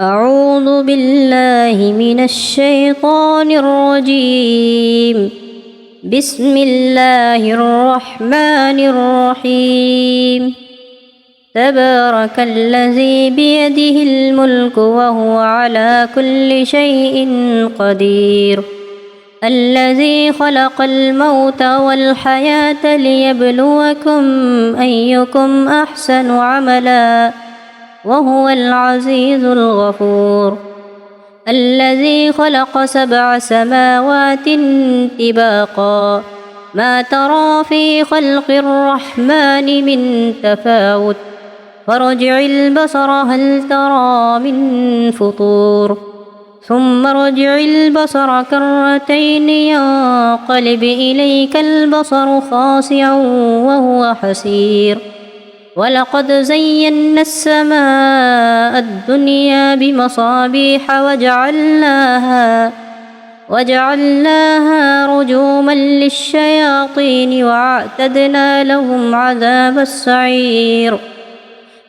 أعوذ بالله من الشيطان الرجيم. بسم الله الرحمن الرحيم. تبارك الذي بيده الملك وهو على كل شيء قدير. الذي خلق الموت والحياة ليبلوكم أيكم أحسن عملا وهو العزيز الغفور. الذي خلق 7 سماوات طباقا ما ترى في خلق الرحمن من تفاوت فارجع البصر هل ترى من فطور ثم ارجع البصر كرتين ينقلب إليك البصر خاسئا وهو حسير. ولقد زينا السماء الدنيا بمصابيح وجعلناها رجوما للشياطين وأعتدنا لهم عذاب السعير.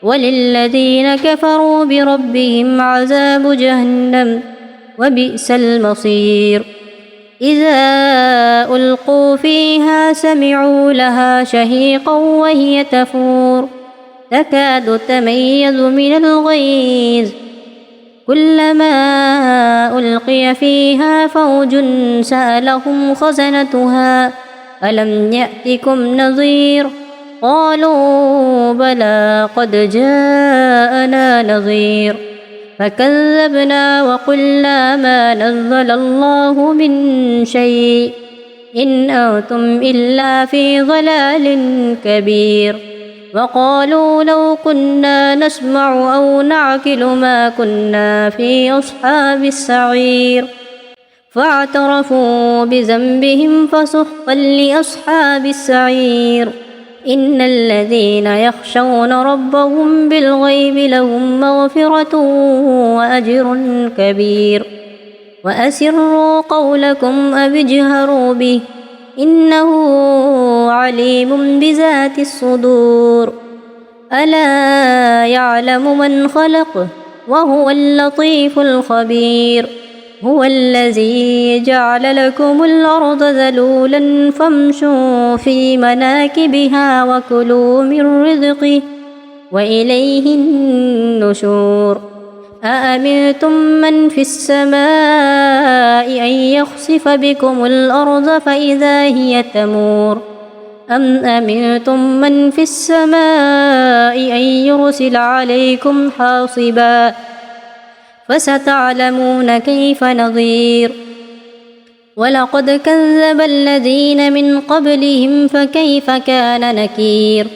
وللذين كفروا بربهم عذاب جهنم وبئس المصير. إذا ألقوا فيها سمعوا لها شهيقا وهي تفور تكاد تميز من الغيظ كلما ألقي فيها فوج سألهم خزنتها ألم يأتكم نذير قالوا بلى قد جاءنا نذير فكذبنا وقلنا ما نزل الله من شيء إن أنتم إلا في ضلال كبير. وقالوا لو كنا نسمع أو نعقل ما كنا في أصحاب السعير فاعترفوا بذنبهم فسحقا لأصحاب السعير. إن الذين يخشون ربهم بالغيب لهم مغفرة وأجر كبير. وأسروا قولكم أو اجهروا به إنه عليم بذات الصدور. ألا يعلم من خلق وهو اللطيف الخبير. هو الذي جعل لكم الأرض ذلولا فامشوا في مناكبها وكلوا من رزقه وإليه النشور. أأمنتم من في السماء أن يخسف بكم الأرض فإذا هي تمور أم أمنتم من في السماء أن يرسل عليكم حاصبا فستعلمون كيف نظير. ولقد كذب الذين من قبلهم فكيف كان نكير.